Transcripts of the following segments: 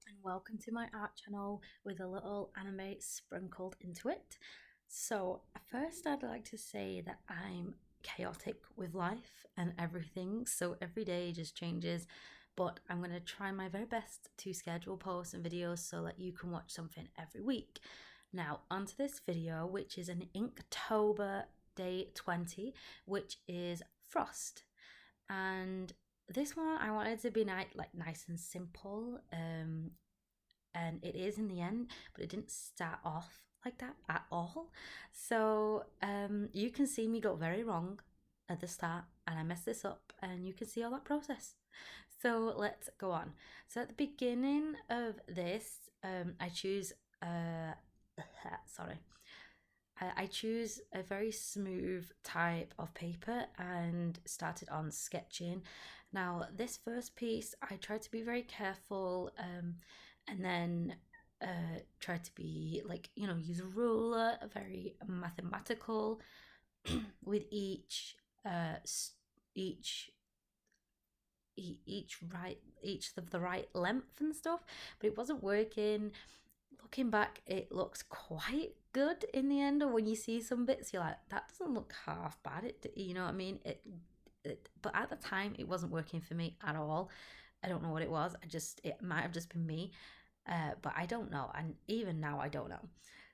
and welcome to my art channel with a little anime sprinkled into it. So, first, I'd like to say that I'm chaotic with life and everything, so every day just changes. But I'm going to try my very best to schedule posts and videos so that you can watch something every week. Now, onto this video, which is an Inktober day 20, which is Frost. And this one I wanted to be nice and simple, and it is in the end, but it didn't start off like that at all. So you can see me go very wrong at the start, and I messed this up, and you can see all that process. So let's go on. So at the beginning of this, I choose sorry. I choose a very smooth type of paper and started on sketching. Now, this first piece, I tried to be very careful, and then tried to be use a ruler, very mathematical with uh, each each of the right length and stuff, but it wasn't working. Looking back, it looks quite good in the end, or when you see some bits you're like, that doesn't look half bad, you know what I mean, but at the time it wasn't working for me at all. I don't know what it was. It might have just been me, but I don't know, and even now I don't know.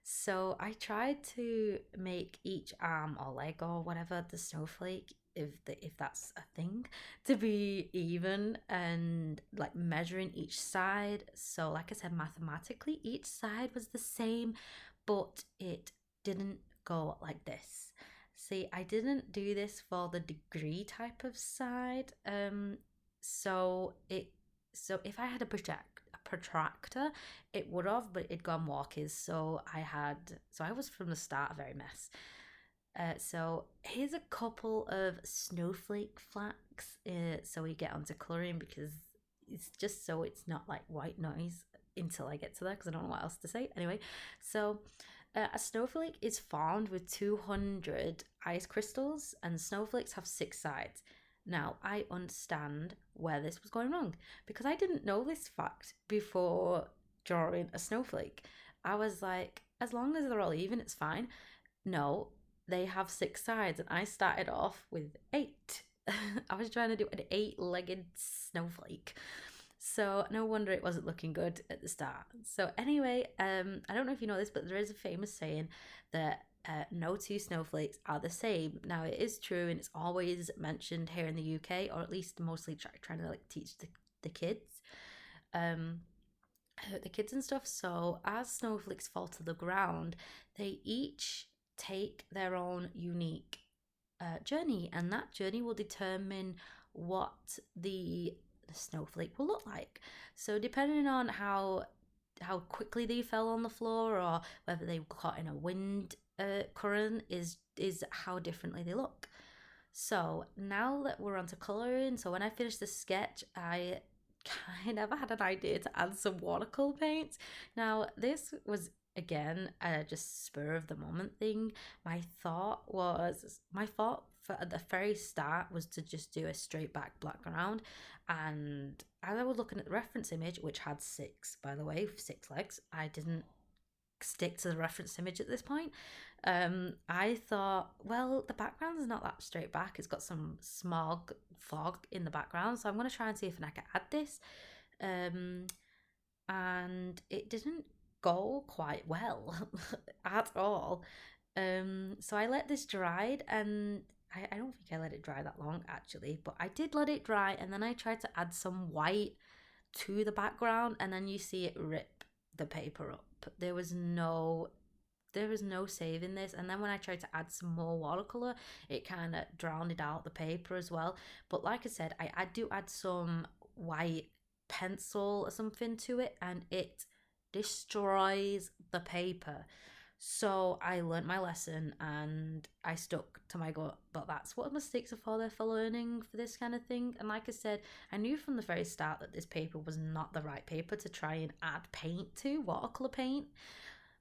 So I tried to make each arm or leg or whatever, the snowflake, if that's a thing, to be even and like measuring each side. So like I said, mathematically each side was the same, but it didn't go like this. See, I didn't do this for the degree type of side. So it so if I had a protractor, it would have, but it'd gone walkies. So I was from the start a very mess. So here's a couple of snowflake flags. So we get onto colouring, because it's just so it's not like white noise until I get to there, because I don't know what else to say. Anyway, so a snowflake is formed with 200 ice crystals, and snowflakes have six sides. Now, I understand where this was going wrong, because I didn't know this fact before drawing a snowflake. I was like, as long as they're all even, it's fine. No, they have six sides, and I started off with eight. I was trying to do an eight-legged snowflake. So no wonder it wasn't looking good at the start. So anyway, I don't know if you know this, but there is a famous saying that no two snowflakes are the same. Now it is true, and it's always mentioned here in the UK, or at least mostly trying to like teach the kids. Um, the kids and stuff. So as snowflakes fall to the ground, they each take their own unique journey, and that journey will determine what the snowflake will look like. So depending on how quickly they fell on the floor, or whether they were caught in a wind current, is how differently they look. So now that we're on to colouring, so when I finished the sketch, I kind of had an idea to add some watercolor paints. Now, this was again just spur of the moment thing. My thought for at the very start was to just do a straight back background, and as I was looking at the reference image, which had six, by the way, six legs, I didn't stick to the reference image at this point. I thought, well, the background is not that straight back. It's got some smog fog in the background, so I'm going to try and see if I can add this. And it didn't go quite well at all. So I let this dry, and I don't think I let it dry that long actually, but I did let it dry, and then I tried to add some white to the background, and then you see it rip the paper up. There was no saving this, and then when I tried to add some more watercolor, it kind of drowned out the paper as well. But like I said, I do add some white pencil or something to it, and it destroys the paper. So I learnt my lesson, and I stuck to my gut. But that's what mistakes are for. They're for learning for this kind of thing. And like I said, I knew from the very start that this paper was not the right paper to try and add paint to, watercolor paint.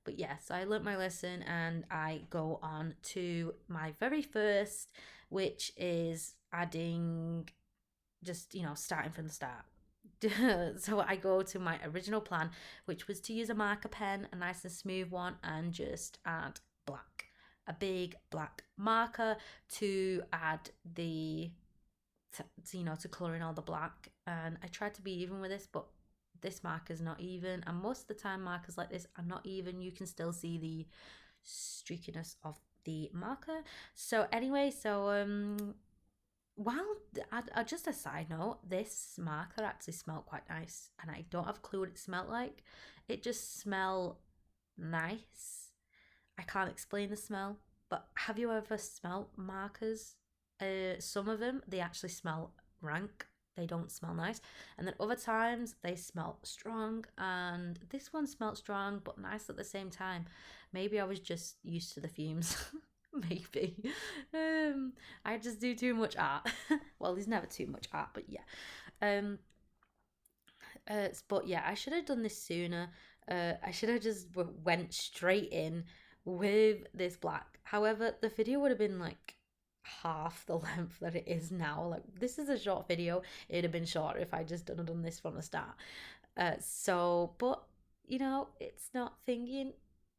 But yeah, so I learnt my lesson, and I go on to my very first, which is adding, just starting from the start. so I go to my original plan, which was to use a marker pen, a nice and smooth one, and just add black. A big black marker to add to color in all the black. And I tried to be even with this, but this marker's not even. And most of the time, markers like this are not even. You can still see the streakiness of the marker. So anyway, well, just a side note, this marker actually smelled quite nice, and I don't have a clue what it smelled like. It just smelled nice. I can't explain the smell, but have you ever smelt markers? Some of them they actually smell rank. They don't smell nice, and then other times they smell strong. And this one smelled strong but nice at the same time. Maybe I was just used to the fumes. Maybe. I just do too much art. Well, there's never too much art, but yeah. Um, but yeah, I should have done this sooner. I should have just went straight in with this black. However, the video would have been like half the length that it is now. Like this is a short video. It'd have been shorter if I just done this from the start. But it's not thinking.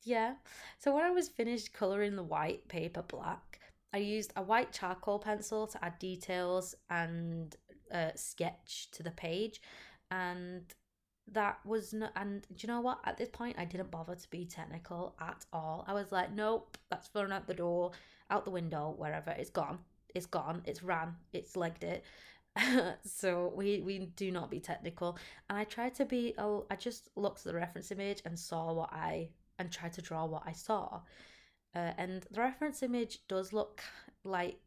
Yeah. So when I was finished coloring the white paper black, I used a white charcoal pencil to add details and sketch to the page, and that was not. And do you know what? At this point, I didn't bother to be technical at all. I was like, nope, that's thrown out the door, out the window, wherever. It's gone. It's gone. It's ran. It's legged it. So we do not be technical. And I tried to be. Oh, I just looked at the reference image and saw what I and tried to draw what I saw. And the reference image does look like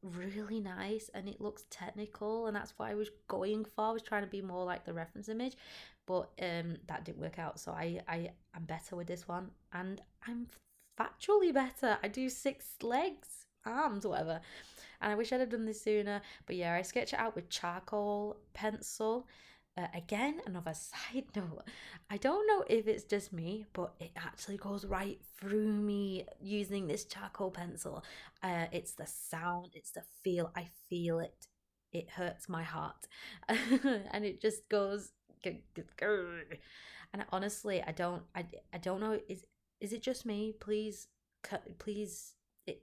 really nice, and it looks technical, and that's what I was going for. I was trying to be more like the reference image, but that didn't work out. So I am better with this one, and I'm factually better. I do 6 legs, arms, whatever. And I wish I'd have done this sooner. But yeah, I sketch it out with charcoal pencil. Again, another side note. I don't know if it's just me, but it actually goes right through me using this charcoal pencil. It's the sound, it's the feel. I feel it. It hurts my heart, and it just goes. And honestly, I don't know. Is it just me? Please, please. It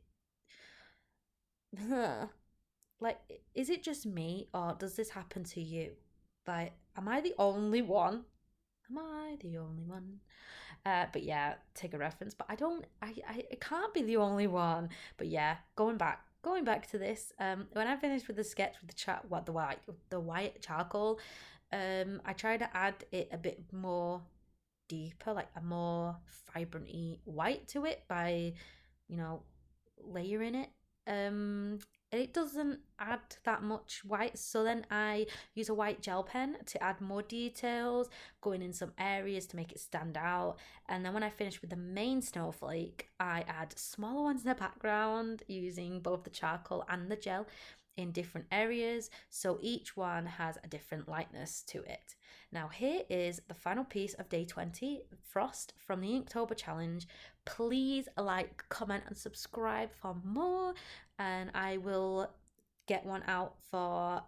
like, is it just me, or does this happen to you? Like, am I the only one? Am I the only one? But yeah, take a reference. But I don't. I can't be the only one. But yeah, going back to this. When I finished with the sketch with the white charcoal, I tried to add it a bit more deeper, like a more vibranty white to it by, you know, layering it. And it doesn't add that much white. So then I use a white gel pen to add more details, going in some areas to make it stand out. And then when I finish with the main snowflake, I add smaller ones in the background using both the charcoal and the gel in different areas, so each one has a different lightness to it. Now here is the final piece of day 20, Frost from the Inktober challenge. Please like, comment and subscribe for more, and I will get one out for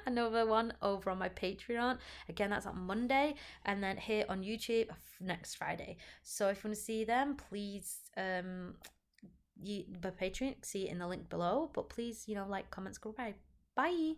another one over on my Patreon. Again, that's on Monday, and then here on YouTube next Friday. So if you want to see them, please the Patreon, see it in the link below. But please, like, comment, subscribe. Bye.